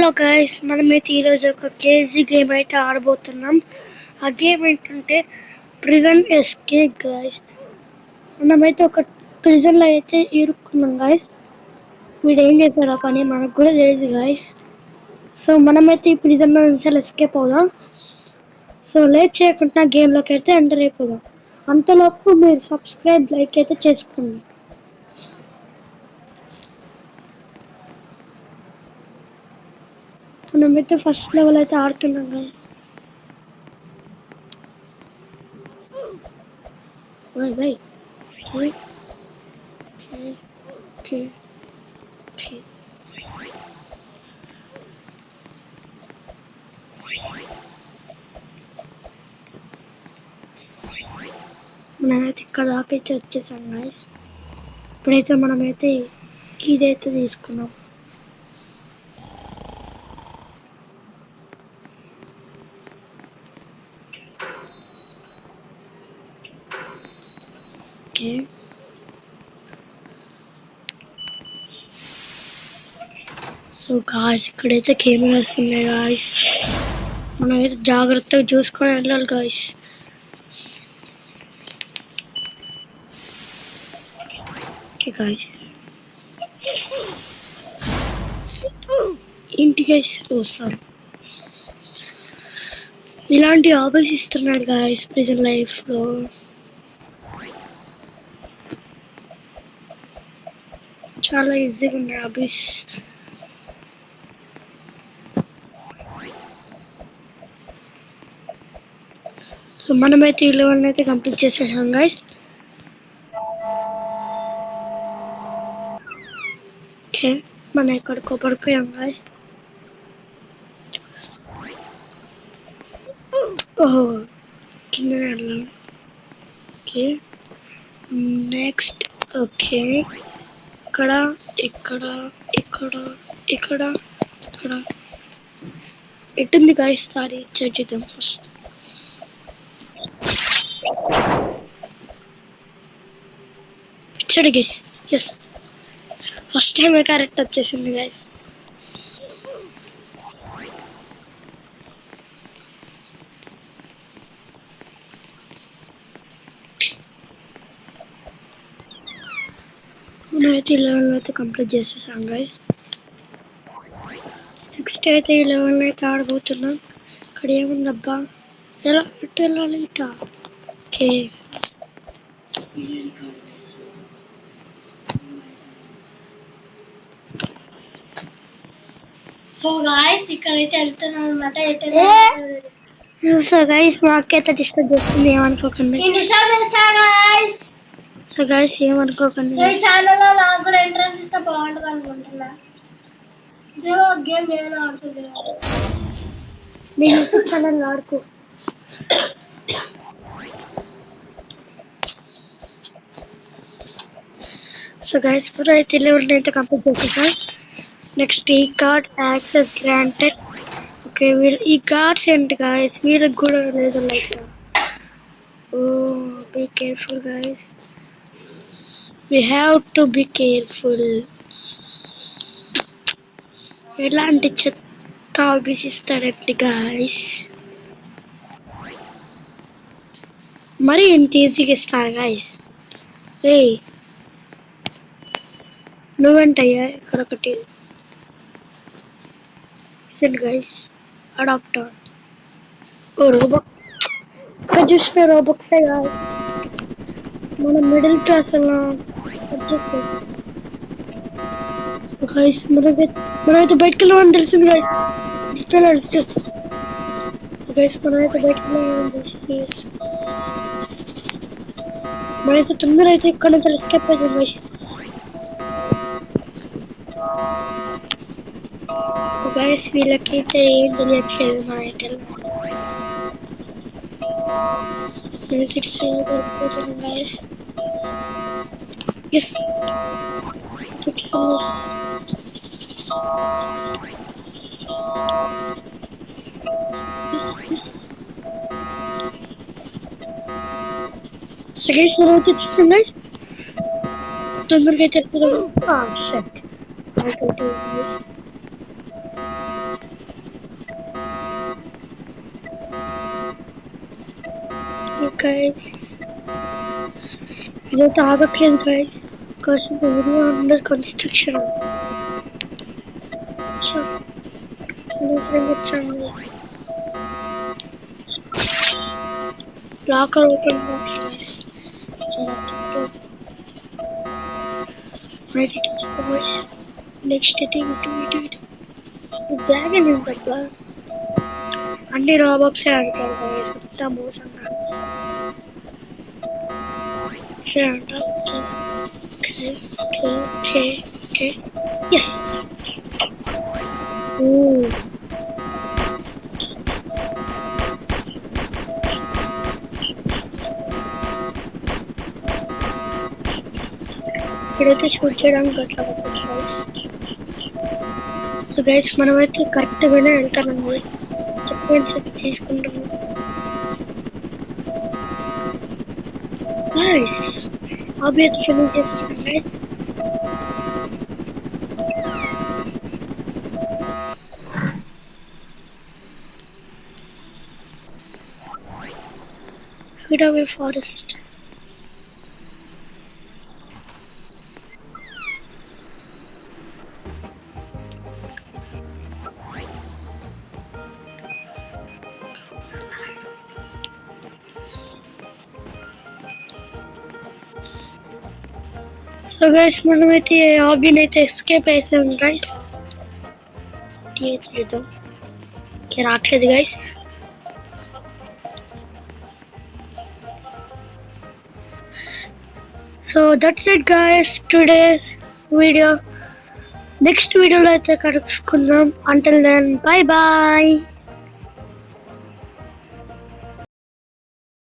Hello guys, మనమైతే ఈరోజు ఒక కేజీ గేమ్ అయితే ఆడబోతున్నాం. ఆ గేమ్ ఏంటంటే ప్రిజన్ ఎస్కేప్ గైస్. మనమైతే ఒక ప్రిజన్ లో అయితే ఇరుక్కున్నాం గైస్. వీడు ఏం చేశాడు ఆ పని మనకు కూడా తెలియదు గైస్. సో మనమైతే ఈ ప్రిజన్ లో నుంచి ఎస్కేప్ అవుదాం. సో లేట్ చేయకుండా గేమ్ లోకి అయితే ఎంటర్ అయిపోదాం. అంతలోపు మీరు సబ్స్క్రైబ్ లైక్ అయితే చేసుకోండి. మనమైతే ఫస్ట్ లెవెల్ అయితే ఆడుతున్నాం guys. Wait, wait. Okay. Okay. Okay. మనమైతే ఇక్కడ దాకా అయితే వచ్చేసాం గైస్. ఇప్పుడైతే మనమైతే ఇదైతే తీసుకున్నాం. ఓకే, సో గాయస్ ఇక్కడైతే కెమెరాస్ ఉన్నాయి గాయస్. మనమైతే జాగ్రత్తగా చూసుకొని వెళ్ళాలి గాయస్. ఓకే గాయస్, ఏంటి గైస్ సారీ, ఇలాంటి హాబీస్ ఇస్తున్నాడు గాయస్ ప్రెజెంట్ లైఫ్ లో. చాలా ఈజీగా ఉన్నాయి హాబీస్. సో మనమైతే ఈ లెవెల్ అయితే కంప్లీట్ చేసేసాం గైస్. ఓకే, మనం ఎక్కడికో పడిపోయాం గైస్. ఓహో, కిందనే వెళ్ళాం. Okay, next. ఓకే, ఇక్కడ ఇక్కడ ఇక్కడ ఇక్కడ ఇక్కడ ఎట్టుంది గాయస్? సారీ, చెక్ చేద్దాం ఫస్ట్. చూడు guys, yes first time correct వచ్చేసింది గైస్. మనమైతే ఈ లెవెల్ అయితే కంప్లీట్ చేసేసాం గైస్. నెక్స్ట్ అయితే ఈ లెవెల్ అయితే ఆడబోతున్నాం. ఇక్కడ ఏముందబ్బా, ఎలా ఎట్టు వెళ్ళాలి ఇట? ఓకే, సో గాయస్ ఇక్కడైతే వెళ్తున్నాం అనమాట. సో గైస్ మా అక్క అయితే డిస్టర్బ్ చేస్తుంది, ఏమనుకోకండి. సో గైస్ ఏమనుకోకండి. సో ఈ ఛానల్ లో నాకు కూడా ఎంట్రన్స్ ఇస్తే బాగుంటుంది అనుకుంటున్నా. దేవో గేమ్ నేను ఆడుతుంది. మీ యూట్యూబ్ ఛానల్ ఆడుకో. సో గైస్ ఇప్పుడు అయితే లెవెల్ అయితే కంప్లీట్ చేసేసాం. నెక్స్ట్ ఈ కార్డ్ యాక్సెస్ గ్రాంటెడ్. ఓకే, వీళ్ళు ఈ కార్డ్స్ ఏంటి గాయస్, వీళ్ళకి కూడా లేదు like. Oh, be careful guys, we have to be careful. ఎలాంటి చెత్త హాబీస్ ఇస్తాడంటే గాయస్, మరి ఇంత ఈజీగా ఇస్తారు గాయస్. ఏ నువ్వేంటయ్యా ఇక్కడ ఒకటి గైస్ అడాప్టర్. ఓ రోబక్, ఇక్కడ చూసిన రోబక్సే గాయస్. మన మిడిల్ క్లాస్ గైస్. మనమైతే బయటకు వెళ్ళమని తెలిసింది గైస్. గైస్ మనమైతే బయటకు వెళ్ళమని తెలిసింది. మనైతే తొందర అయితే ఇక్కడ నుంచి ఎస్కేప్ అవుతుంది గైస్. గైస్ వీళ్ళకైతే ఏం తెలియట్లేదు మనైతే గైస్. ఎస్ సెకండ్ ఫ్లోర్ అయితే చూస్తాం గైస్. తొందరగా అయితే guys. ఇదైతే ఆగట్లేదు guys. Because the video under construction. So, వచ్చాను. Locker open guys. నెక్స్ట్ ఇటు డ్రాగన్ ఉంటుంది అన్ని రాబాక్స్ ఆడతారు guys. కొత్త మోసంగా okay. Yes. Ooh. ఇక్కడైతే షూట్ చేయడానికి అట్లా guys. సో గైస్ మనమైతే కరెక్ట్గానే వెళ్తామండి. చెక్ తీసుకుంటాము. Guys, obviously finish చేసేసాం guys. Hidaway Forest. So guys మనమైతే హాబీని అయితే ఎస్కేప్ అయిసాం గైస్. తీయట్లేదు రావట్లేదు guys. So that's it guys today's video. Next వీడియోలో అయితే కలుసుకుందాం. Until then bye bye.